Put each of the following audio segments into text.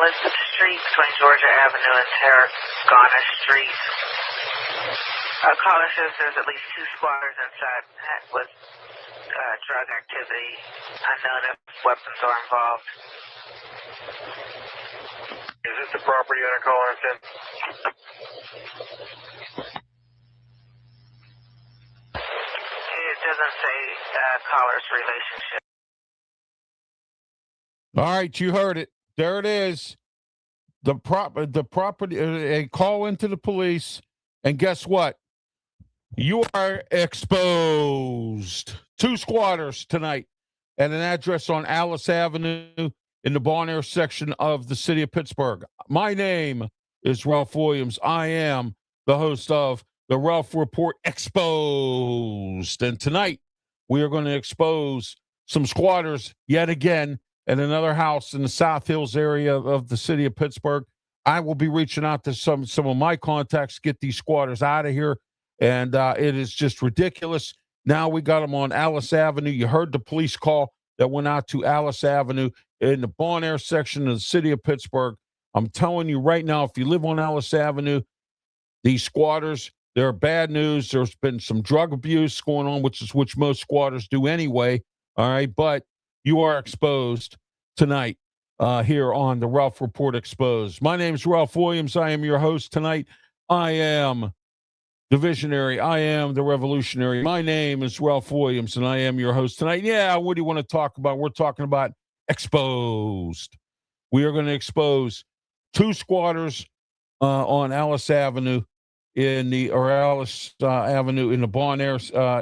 Alice Street between Georgia Avenue and Tarragona Street. Caller says there's at least 2 squatters inside with drug activity. Unknown if weapons are involved. Is this the property owner calling us in? It doesn't say caller's relationship. All right, you heard it. There it is. The property, a call into the police, and guess what? You are exposed. 2 squatters tonight at an address on Alice Avenue in the Bon Air section of the city of Pittsburgh. My name is Ralph Williams. I am the host of the Ralph Report Exposed. And tonight, we are going to expose some squatters yet again at another house in the South Hills area of the city of Pittsburgh. I will be reaching out to some of my contacts to get these squatters out of here, and it is just ridiculous. Now we got them on Alice Avenue. You heard the police call that went out to Alice Avenue in the Bon Air section of the city of Pittsburgh. I'm telling you right now, if you live on Alice Avenue, these squatters, they're bad news. There's been some drug abuse going on, which most squatters do anyway, all right? But you are exposed tonight here on the Ralph Report Exposed. My name is Ralph Williams. I am your host tonight. I am the visionary. I am the revolutionary. My name is Ralph Williams, and I am your host tonight. Yeah, what do you want to talk about? We're talking about exposed. We are going to expose 2 squatters on Alice Avenue Avenue in the Bon Air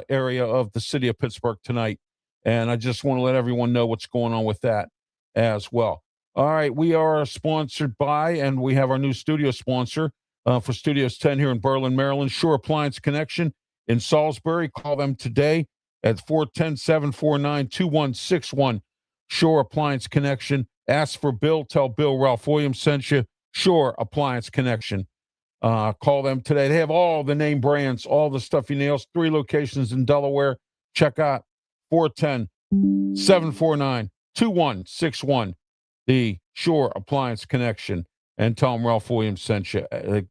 area of the city of Pittsburgh tonight. And I just want to let everyone know what's going on with that as well. All right, we are sponsored by, and we have our new studio sponsor for Studios 10 here in Berlin, Maryland, Shore Appliance Connection in Salisbury. Call them today at 410-749-2161. Shore Appliance Connection. Ask for Bill. Tell Bill Ralph Williams sent you. Shore Appliance Connection. Call them today. They have all the name brands, all the stuff you nails. 3 locations in Delaware. Check out 410-749-2161, the Shore Appliance Connection, and tell them Ralph Williams sent you.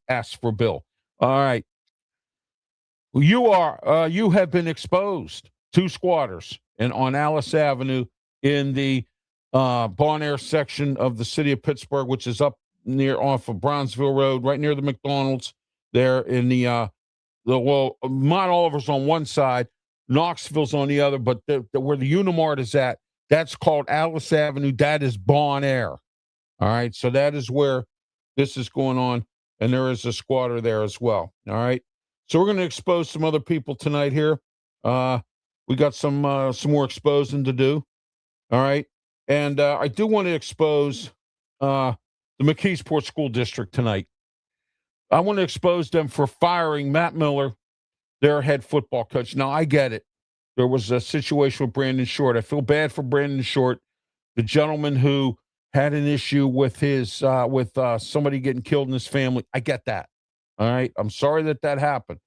Ask for Bill. All right. You have been exposed. 2 squatters on Alice Avenue in the Bon Air section of the city of Pittsburgh, which is up off of Brownsville Road, right near the McDonald's there in Mount Oliver's on one side, Knoxville's on the other, but where the Unimart is at, that's called Alice Avenue. That is Bon Air. All right, so that is where this is going on, and there is a squatter there as well. All right, so we're going to expose some other people tonight here. We got some more exposing to do. All right, and I do want to expose the McKeesport School District tonight. I want to expose them for firing Matt Miller, their head football coach. Now, I get it. There was a situation with Brandon Short. I feel bad for Brandon Short, the gentleman who had an issue with his with somebody getting killed in his family. I get that. All right. I'm sorry that happened.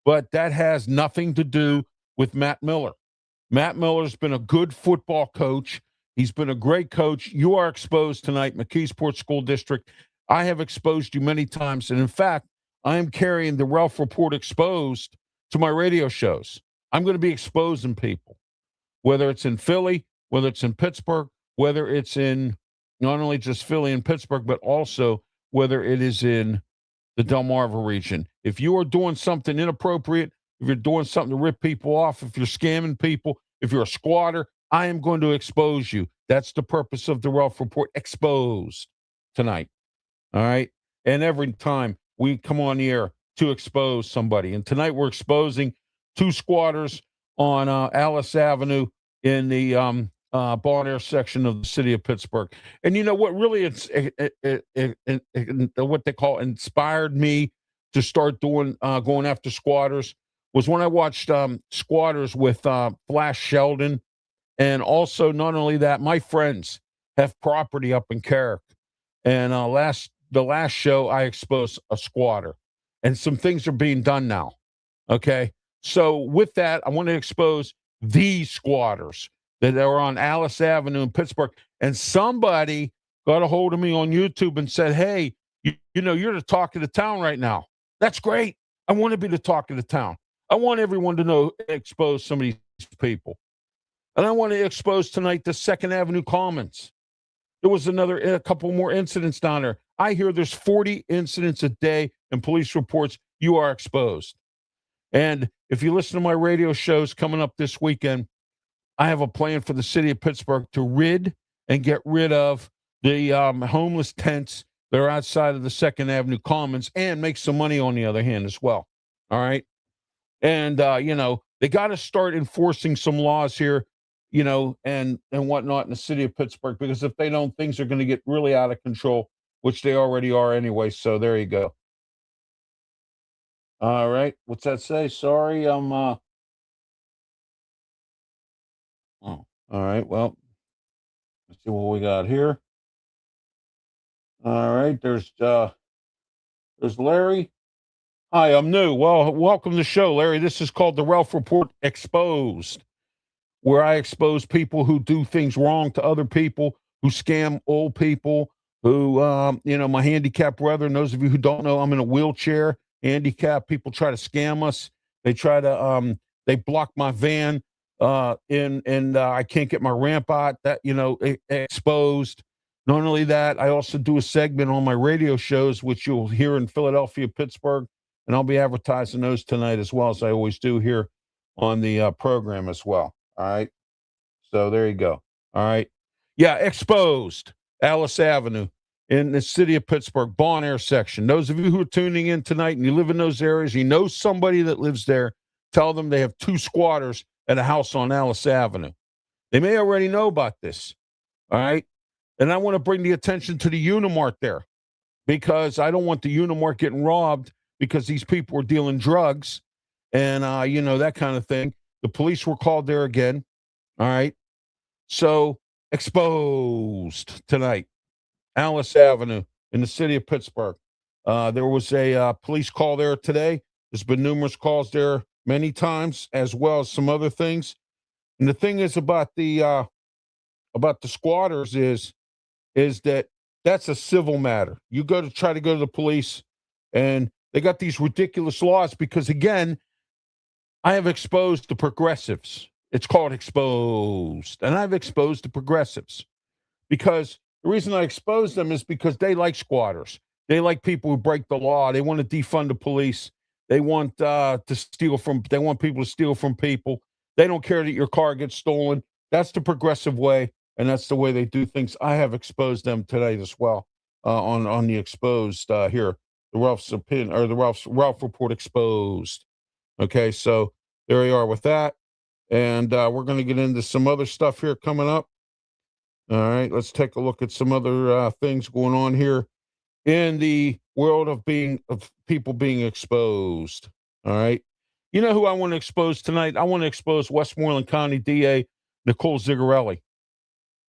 But that has nothing to do with Matt Miller. Matt Miller's been a good football coach. He's been a great coach. You are exposed tonight, McKeesport School District. I have exposed you many times. And in fact, I am carrying the Ralph Report Exposed to my radio shows. I'm going to be exposing people, whether it's in Philly, whether it's in Pittsburgh, whether it's in not only just Philly and Pittsburgh, but also whether it is in the Delmarva region. If you are doing something inappropriate, if you're doing something to rip people off, if you're scamming people, if you're a squatter, I am going to expose you. That's the purpose of the Ralph Report Exposed tonight. All right? And every time we come on the air to expose somebody. And tonight we're exposing 2 squatters on Alice Avenue in the Bon Air section of the city of Pittsburgh. And you know what really what they call inspired me to start doing going after squatters was when I watched Squatters with Flash Sheldon. And also, not only that, my friends have property up in Carrick. And the last show, I exposed a squatter. And some things are being done now. Okay? So with that, I want to expose these squatters that are on Alice Avenue in Pittsburgh. And somebody got a hold of me on YouTube and said, hey, you know, you're the talk of the town right now. That's great. I want to be the talk of the town. I want everyone to know, expose some of these people. And I want to expose tonight the 2nd Avenue Commons. There was a couple more incidents down there. I hear there's 40 incidents a day in police reports. You are exposed. And if you listen to my radio shows coming up this weekend, I have a plan for the city of Pittsburgh to get rid of the homeless tents that are outside of the 2nd Avenue Commons and make some money on the other hand as well. All right. And, you know, they got to start enforcing some laws here, you know, and whatnot in the city of Pittsburgh, because if they don't, things are going to get really out of control, which they already are anyway. So there you go. All right. What's that say? Sorry. Oh, all right. Well, let's see what we got here. All right. There's Larry. Hi, I'm new. Well, welcome to the show, Larry. This is called the Ralph Report Exposed, where I expose people who do things wrong to other people, who scam old people, who, you know, my handicapped brother, and those of you who don't know, I'm in a wheelchair, handicapped. People try to scam us. They try to, they block my van, and I can't get my ramp out, that, you know, exposed. Not only that, I also do a segment on my radio shows, which you'll hear in Philadelphia, Pittsburgh, and I'll be advertising those tonight as well, as I always do here on the program as well. All right. So there you go. All right. Yeah. Exposed Alice Avenue in the city of Pittsburgh, Bon Air section. Those of you who are tuning in tonight and you live in those areas, you know somebody that lives there, tell them they have 2 squatters at a house on Alice Avenue. They may already know about this. All right. And I want to bring the attention to the Unimart there, because I don't want the Unimart getting robbed because these people are dealing drugs and, you know, that kind of thing. The police were called there again. All right. So exposed tonight, Alice Avenue in the city of Pittsburgh. There was a police call there today. There's been numerous calls there many times, as well as some other things. And the thing is about the squatters is that that's a civil matter. You try to go to the police, and they got these ridiculous laws because, again, I have exposed the progressives. It's called exposed. And I've exposed the progressives because the reason I expose them is because they like squatters. They like people who break the law. They want to defund the police. They want they want people to steal from people. They don't care that your car gets stolen. That's the progressive way, and that's the way they do things. I have exposed them tonight as well on the exposed here. The Ralph's opinion, or the Ralph Report Exposed. Okay, so there we are with that. And we're going to get into some other stuff here coming up. All right, let's take a look at some other things going on here in the world of people being exposed. All right. You know who I want to expose tonight? I want to expose Westmoreland County DA Nicole Zigarelli,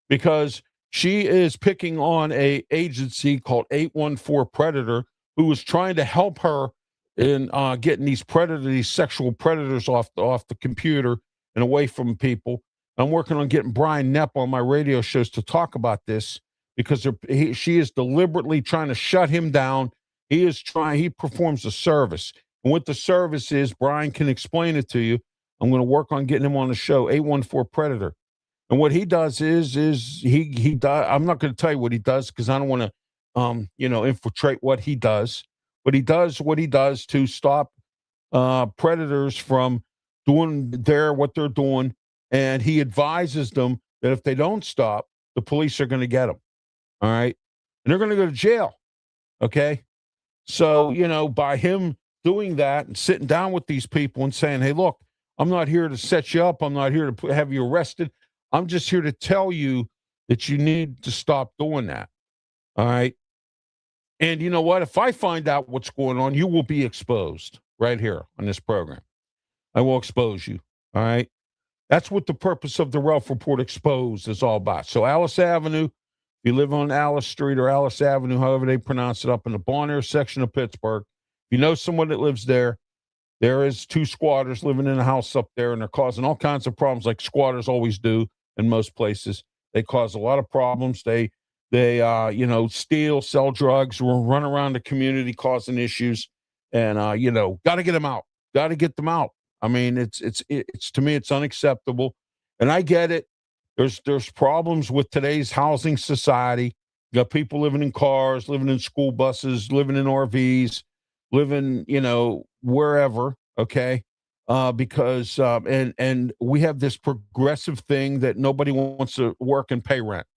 because she is picking on a agency called 814 Predator, who was trying to help her in getting these sexual predators off the computer and away from people. I'm working on getting Brian Knepp on my radio shows to talk about this, because she is deliberately trying to shut him down. He performs a service. And what the service is, Brian can explain it to you. I'm going to work on getting him on the show, 814 Predator. And what he does is he does, I'm not going to tell you what he does, because I don't want to, infiltrate what he does. But he does what he does to stop predators from doing what they're doing. And he advises them that if they don't stop, the police are going to get them. All right. And they're going to go to jail. Okay. So, by him doing that and sitting down with these people and saying, hey, look, I'm not here to set you up. I'm not here to have you arrested. I'm just here to tell you that you need to stop doing that. All right. And you know what? If I find out what's going on, you will be exposed right here on this program. I will expose you. All right. That's what the purpose of the Ralph Report Exposed is all about. So Alice Avenue, if you live on Alice Street or Alice Avenue, however they pronounce it, up in the Bon Air section of Pittsburgh, if you know someone that lives there, there is 2 squatters living in a house up there, and they're causing all kinds of problems like squatters always do in most places. They cause a lot of problems. They steal, sell drugs, run around the community causing issues, and got to get them out. Got to get them out. I mean, it's to me, it's unacceptable, and I get it. There's problems with today's housing society. You got people living in cars, living in school buses, living in RVs, living wherever. Okay, because and we have this progressive thing that nobody wants to work and pay rent.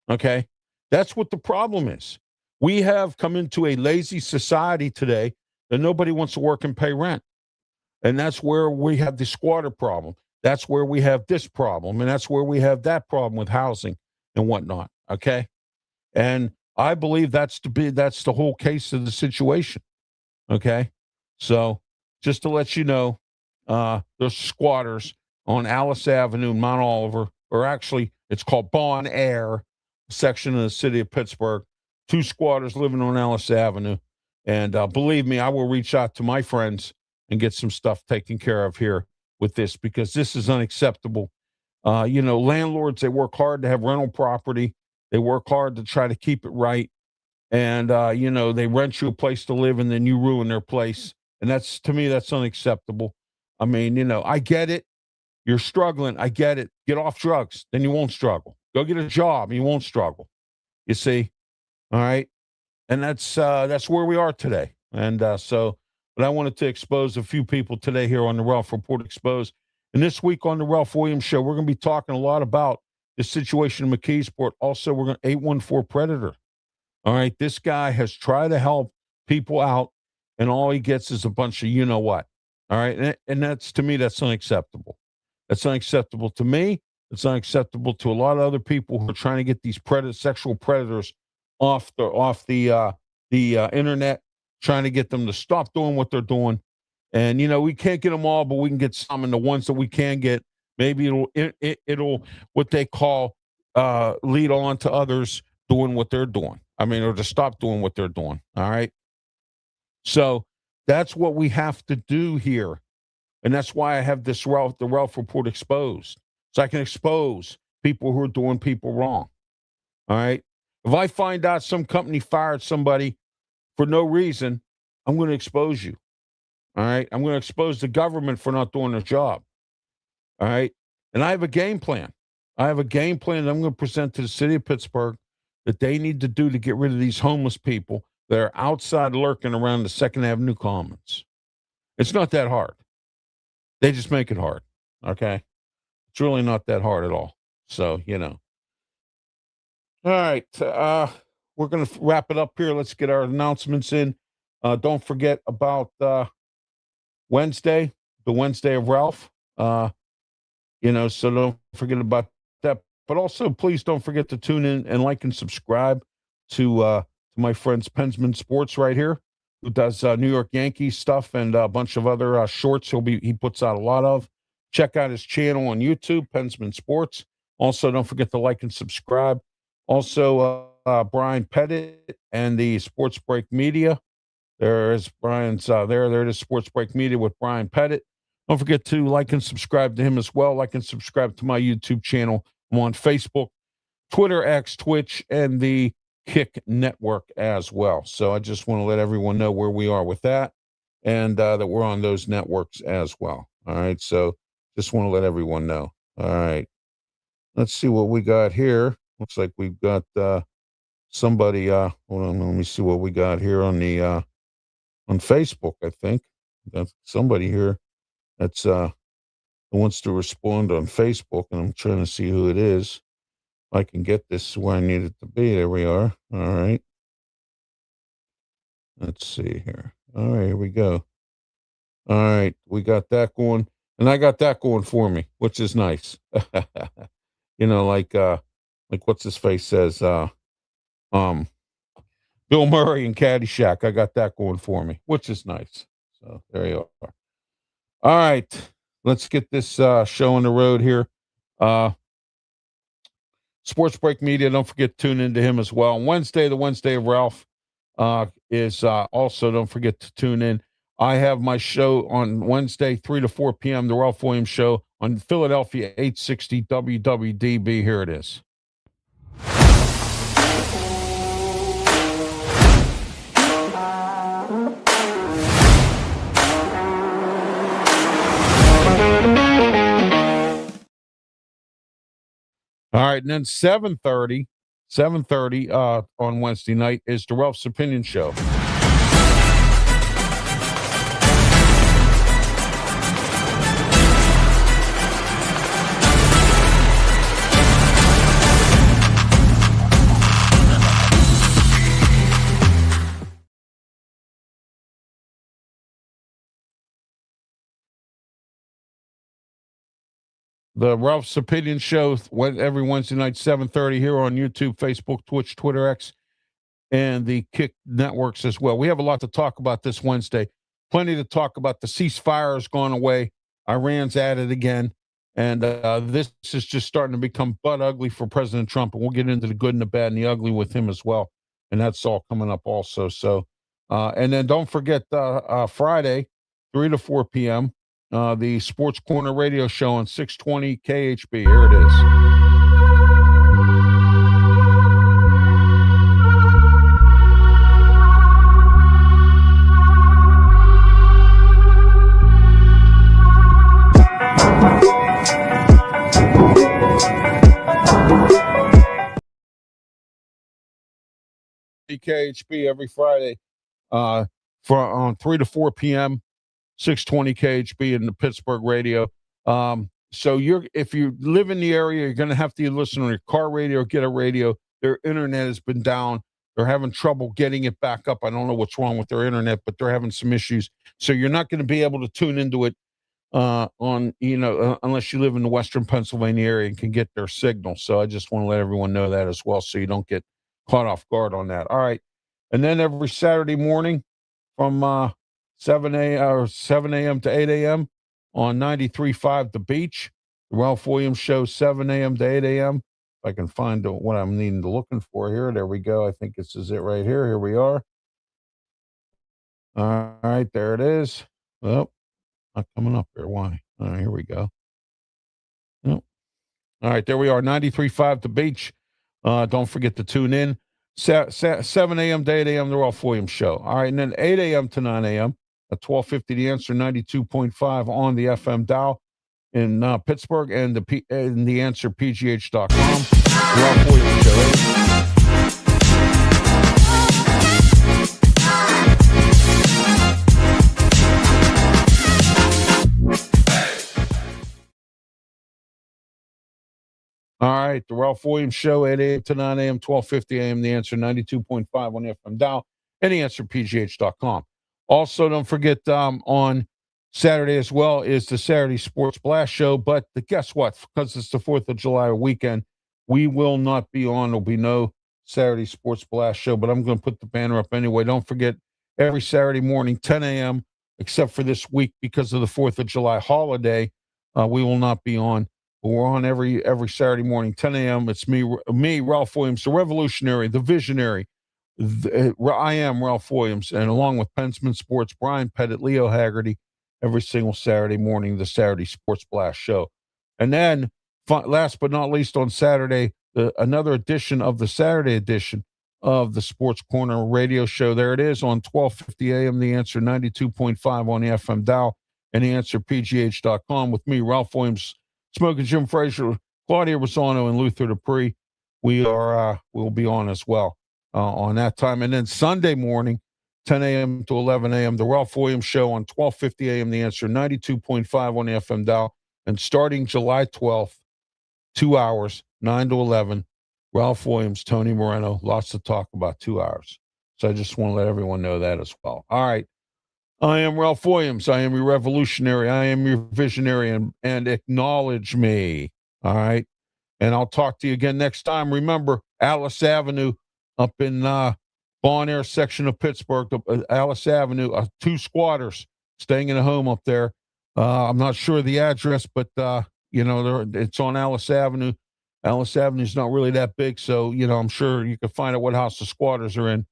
Okay. That's what the problem is. We have come into a lazy society today that nobody wants to work and pay rent. And that's where we have the squatter problem. That's where we have this problem. And that's where we have that problem with housing and whatnot. Okay. And I believe that's the whole case of the situation. Okay. So just to let you know, there's squatters on Alice Avenue in Mount Oliver, or actually it's called Bon Air section of the city of Pittsburgh. 2 squatters living on Alice Avenue. And believe me, I will reach out to my friends and get some stuff taken care of here with this, because this is unacceptable. Landlords, they work hard to have rental property. They work hard to try to keep it right. And, they rent you a place to live and then you ruin their place. And to me, that's unacceptable. I mean, I get it. You're struggling. I get it. Get off drugs. Then you won't struggle. Go get a job and you won't struggle. You see? All right. And that's where we are today. And but I wanted to expose a few people today here on the Ralph Report Exposed. And this week on the Ralph Williams Show, we're going to be talking a lot about the situation in McKeesport. Also, we're going to 814 Predator. All right. This guy has tried to help people out, and all he gets is a bunch of what. All right. And that's, to me, that's unacceptable. That's unacceptable to me. It's unacceptable to a lot of other people who are trying to get these sexual predators off the internet, trying to get them to stop doing what they're doing. And we can't get them all, but we can get some. And the ones that we can get, maybe it'll what they call lead on to others doing what they're doing. I mean, or to stop doing what they're doing. All right. So that's what we have to do here. And that's why I have the Ralph Report Exposed. So I can expose people who are doing people wrong. All right. If I find out some company fired somebody for no reason, I'm going to expose you. All right. I'm going to expose the government for not doing their job. All right. And I have a game plan. I have a game plan that I'm going to present to the city of Pittsburgh that they need to do to get rid of these homeless people that are outside lurking around the 2nd Avenue Commons. It's not that hard. They just make it hard. Okay. It's really not that hard at all. So, All right. We're going to wrap it up here. Let's get our announcements in. Don't forget about Wednesday, the Wednesday of Ralph. So don't forget about that. But also, please don't forget to tune in and like and subscribe to my friend's Pensman Sports right here, who does New York Yankees stuff and a bunch of other shorts he puts out a lot of. Check out his channel on YouTube, Pensman Sports. Also, don't forget to like and subscribe. Also, Brian Pettit and the Sports Break Media. There's Brian's there it is, Sports Break Media with Brian Pettit. Don't forget to like and subscribe to him as well. Like and subscribe to my YouTube channel. I'm on Facebook, Twitter, X, Twitch, and the Kick Network as well. So I just want to let everyone know where we are with that, and that we're on those networks as well. All right. So just want to let everyone know. All right. Let's see what we got here. Looks like we've got somebody. Hold on. Let me see what we got here on the on Facebook. I think got somebody here that's who wants to respond on Facebook, and I'm trying to see who it is. I can get this where I need it to be. There we are. All right. Let's see here. All right, here we go. All right, we got that going. And I got that going for me, which is nice. Like what's his face says, um, Bill Murray and Caddyshack. I got that going for me, which is nice. So there you are. All right, let's get this show on the road here. Sports Break Media. Don't forget to tune into him as well. Wednesday, the Wednesday of Ralph, is also, don't forget to tune in. I have my show on Wednesday, 3 to 4 p.m., the Ralph Williams Show on Philadelphia 860 WWDB. Here it is. All right, and then 7:30 on Wednesday night is the Ralph's Opinion Show. The Ralph's Opinion Show went every Wednesday night, 7:30 here on YouTube, Facebook, Twitch, Twitter X, and the Kick networks as well. We have a lot to talk about this Wednesday. Plenty to talk about. The ceasefire has gone away. Iran's at it again. And this is just starting to become butt ugly for President Trump. And we'll get into the good and the bad and the ugly with him as well. And that's all coming up also. So, and then don't forget Friday, 3 to 4 p.m., the Sports Corner radio show on 620 KHB. Here it is. KHB every Friday on 3 to 4 p.m., 620 KHB in the Pittsburgh radio. So if you live in the area, you're going to have to listen on your car radio or get a radio. Their internet has been down. They're having trouble getting it back up. I don't know what's wrong with their internet, but they're having some issues. So you're not going to be able to tune into it unless you live in the Western Pennsylvania area and can get their signal. So I just want to let everyone know that as well, so you don't get caught off guard on that. All right. And then every Saturday morning from 7 a.m. to 8 a.m. on 93.5 The Beach, the Ralph Williams Show, 7 a.m. to 8 a.m. If I can find what I'm looking for here. There we go. I think this is it right here. Here we are. All right, there it is. Well, not coming up here. Why? All right, here we go. Nope. All right, there we are. 93.5 The Beach. Don't forget to tune in. 7 a.m. to 8 a.m. the Ralph Williams Show. All right, and then 8 a.m. to 9 a.m. at 1250 The Answer, 92.5 on the FM dial in Pittsburgh, and the Answer PGH.com. Ralph Williams Show. All right, the Ralph Williams Show, 8 a.m. to 9 a.m., 1250 a.m., The Answer, 92.5 on the FM dial, and TheAnswerPGH.com. Also, don't forget on Saturday as well is the Saturday Sports Blast Show, but guess what? Because it's the 4th of July weekend, we will not be on. There'll be no Saturday Sports Blast Show, but I'm going to put the banner up anyway. Don't forget, every Saturday morning, 10 a.m., except for this week because of the 4th of July holiday, we will not be on. We're on every Saturday morning, 10 a.m. It's me, Ralph Williams, the revolutionary, the visionary. I am Ralph Williams, and along with Pensman Sports, Brian Pettit, Leo Haggerty, every single Saturday morning, the Saturday Sports Blast Show. And then, last but not least, on Saturday, another edition of the Saturday edition of the Sports Corner radio show. There it is on 1250 a.m., The Answer, 92.5 on the FM dial, and TheAnswerPGH.com with me, Ralph Williams, Smoking Jim Frazier, Claudia Rosano, and Luther Dupree. We'll be on as well on that time. And then Sunday morning, 10 a.m. to 11 a.m., the Ralph Williams Show on 1250 a.m., The Answer, 92.5 on the FM dial. And starting July 12th, 2 hours, 9 to 11, Ralph Williams, Tony Moreno, lots to talk about, 2 hours. So I just want to let everyone know that as well. All right. I am Ralph Williams. I am your revolutionary. I am your visionary, and acknowledge me. All right. And I'll talk to you again next time. Remember, Alice Avenue up in Bon Air section of Pittsburgh, Alice Avenue, 2 squatters staying in a home up there. I'm not sure the address, but, it's on Alice Avenue. Alice Avenue is not really that big, so, I'm sure you can find out what house the squatters are in.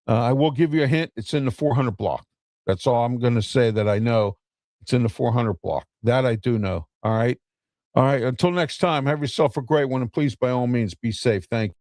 I will give you a hint. It's in the 400 block. That's all I'm going to say that I know. It's in the 400 block. That I do know. All right. All right. Until next time, have yourself a great one. And please, by all means, be safe. Thank you.